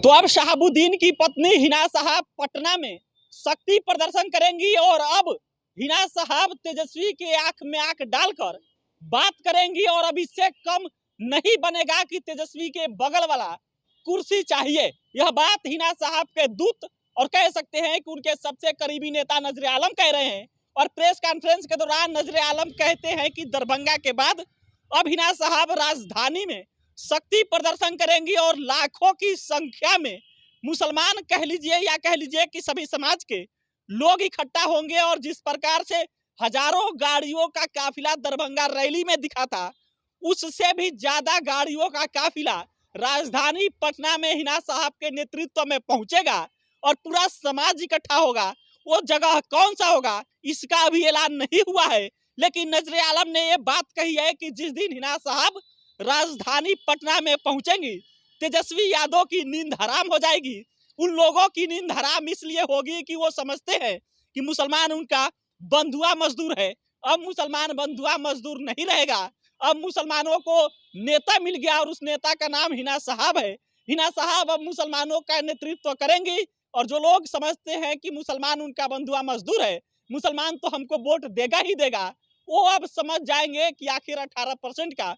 तो अब शहाबुद्दीन की पत्नी हिना साहब पटना में शक्ति प्रदर्शन करेंगी और अब हिना साहब तेजस्वी के आंख में आंख डालकर बात करेंगी और अब इससे कम नहीं बनेगा कि तेजस्वी के बगल वाला कुर्सी चाहिए। यह बात हिना साहब के दूत और कह सकते हैं कि उनके सबसे करीबी नेता नजर आलम कह रहे हैं। और प्रेस कॉन्फ्रेंस के दौरान नजर आलम कहते हैं कि दरभंगा के बाद अब हिना साहब राजधानी में शक्ति प्रदर्शन करेंगी और लाखों की संख्या में मुसलमान कह लीजिए या कह लीजिए कि सभी समाज के लोग इकट्ठा होंगे। और जिस प्रकार से हजारों गाड़ियों का काफिला दरभंगा रैली में दिखा था, उससे भी ज्यादा गाड़ियों का काफिला राजधानी पटना में हिना साहब के नेतृत्व में पहुंचेगा और पूरा समाज इकट्ठा होगा। वो जगह कौन सा होगा इसका अभी ऐलान नहीं हुआ है, लेकिन नजर आलम ने ये बात कही है कि जिस दिन हिना साहब राजधानी पटना में पहुंचेंगी, तेजस्वी यादव की नींद हराम हो जाएगी। उन लोगों की नींद हराम इसलिए होगी कि वो समझते हैं कि मुसलमान उनका बंधुआ मजदूर है। अब मुसलमान बंधुआ मजदूर नहीं रहेगा। अब मुसलमानों को नेता मिल गया और उस नेता का नाम हिना साहब है। हिना साहब अब मुसलमानों का नेतृत्व करेंगी और जो लोग समझते हैं कि मुसलमान उनका बंधुआ मजदूर है, मुसलमान तो हमको वोट देगा ही देगा, वो अब समझ जाएंगे कि आखिर 18% का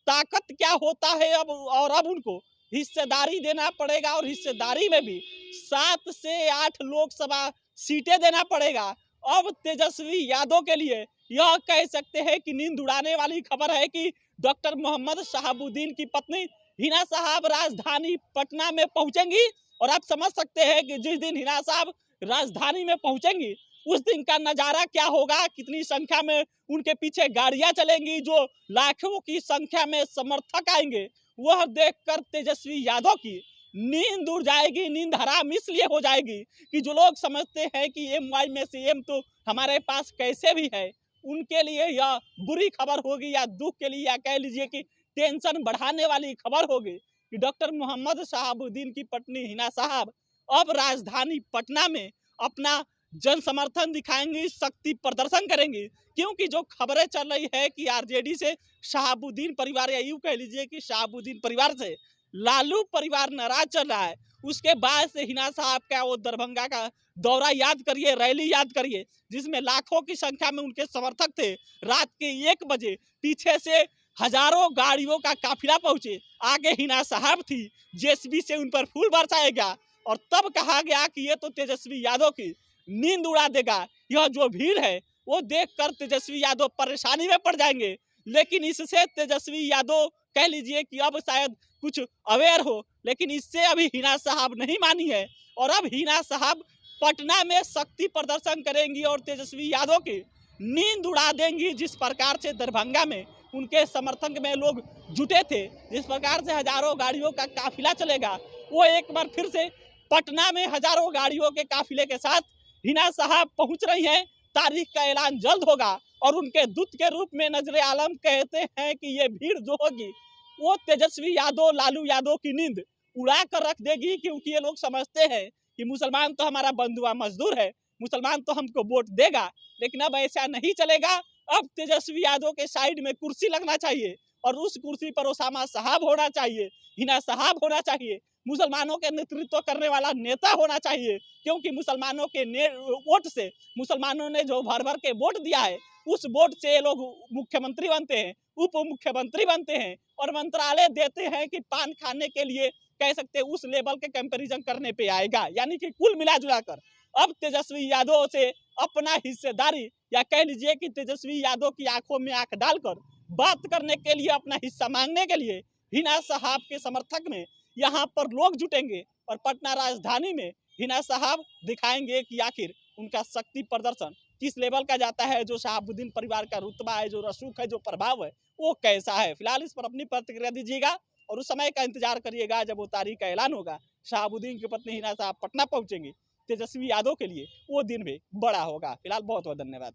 ताकत क्या होता है। अब उनको हिस्सेदारी देना पड़ेगा और हिस्सेदारी में भी 7 से 8 लोकसभा सीटें देना पड़ेगा। अब तेजस्वी यादव के लिए यह कह सकते हैं कि नींद उड़ाने वाली खबर है कि डॉक्टर मोहम्मद शहाबुद्दीन की पत्नी हिना साहब राजधानी पटना में पहुंचेंगी। और आप समझ सकते हैं कि जिस दिन हिना साहब राजधानी में पहुंचेंगी उस दिन का नजारा क्या होगा, कितनी संख्या में उनके पीछे गाड़ियां चलेंगी, जो लाखों की संख्या में समर्थक आएंगे। वह देखकर तेजस्वी यादव की नींद उड़ जाएगी। नींद हराम इसलिए हो जाएगी कि जो लोग समझते हैं कि MY में से M तो हमारे पास कैसे भी है, उनके लिए यह बुरी खबर होगी या दुख के लिए या कह लीजिए कि टेंशन बढ़ाने वाली खबर होगी कि डॉक्टर मोहम्मद शहाबुद्दीन की पत्नी हिना साहब अब राजधानी पटना में अपना जन समर्थन दिखाएंगी, शक्ति प्रदर्शन करेंगी। क्योंकि जो खबरें चल रही है कि RJD से शहाबुद्दीन परिवार या यूं कह लीजिए कि शहाबुद्दीन परिवार से लालू परिवार नाराज चल रहा है, उसके बाद से हिना साहब का वो दरभंगा का दौरा याद करिए, रैली याद करिए, जिसमें लाखों की संख्या में उनके समर्थक थे। रात के 1 बजे पीछे से हजारों गाड़ियों का काफिला पहुंचे, आगे हिना साहब थी, JCB से उन पर फूल बरसाया गया और तब कहा गया कि ये तो तेजस्वी यादव की नींद उड़ा देगा। यह जो भीड़ है वो देखकर तेजस्वी यादव परेशानी में पड़ जाएंगे। लेकिन इससे तेजस्वी यादव कह लीजिए कि अब शायद कुछ अवेयर हो, लेकिन इससे अभी हिना साहब नहीं मानी है। और अब हिना साहब पटना में शक्ति प्रदर्शन करेंगी और तेजस्वी यादव की नींद उड़ा देंगी। जिस प्रकार से दरभंगा में उनके समर्थक में लोग जुटे थे, जिस प्रकार से हजारों गाड़ियों का काफिला चलेगा, वो एक बार फिर से पटना में हजारों गाड़ियों के काफिले के साथ हिना साहब पहुंच रही हैं। तारीख का ऐलान जल्द होगा और उनके दूत के रूप में नजर आलम कहते हैं कि ये भीड़ जो होगी वो तेजस्वी यादव, लालू यादव की नींद उड़ा कर रख देगी। क्योंकि ये लोग समझते हैं कि मुसलमान तो हमारा बंधुआ मजदूर है, मुसलमान तो हमको वोट देगा। लेकिन अब ऐसा नहीं चलेगा। अब तेजस्वी यादव के साइड में कुर्सी लगना चाहिए और उस कुर्सी पर ओसामा साहब होना चाहिए, हिना साहब होना चाहिए, मुसलमानों के नेतृत्व करने वाला नेता होना चाहिए। क्योंकि मुसलमानों के वोट से, मुसलमानों ने जो भर भर के वोट दिया है, उस वोट से ये लोग मुख्यमंत्री बनते हैं, उप मुख्यमंत्री बनते हैं और मंत्रालय देते हैं कि पान खाने के लिए कह सकते हैं उस लेवल के कंपैरिजन करने पे आएगा। यानी कि कुल मिला जुला कर अब तेजस्वी यादव से अपना हिस्सेदारी या कह लीजिए कि तेजस्वी यादव की आंखों में आंख डालकर बात करने के लिए, अपना हिस्सा मांगने के लिए हिना साहब के समर्थक में यहाँ पर लोग जुटेंगे और पटना राजधानी में हिना साहब दिखाएंगे कि आखिर उनका शक्ति प्रदर्शन किस लेवल का जाता है, जो शहाबुद्दीन परिवार का रुतबा है, जो रसूख है, जो प्रभाव है, वो कैसा है। फिलहाल इस पर अपनी प्रतिक्रिया दीजिएगा और उस समय का इंतजार करिएगा जब वो तारीख का ऐलान होगा। शहाबुद्दीन की पत्नी हिना साहब पटना पहुंचेंगी, तेजस्वी यादव के लिए वो दिन भी बड़ा होगा। फिलहाल बहुत बहुत धन्यवाद।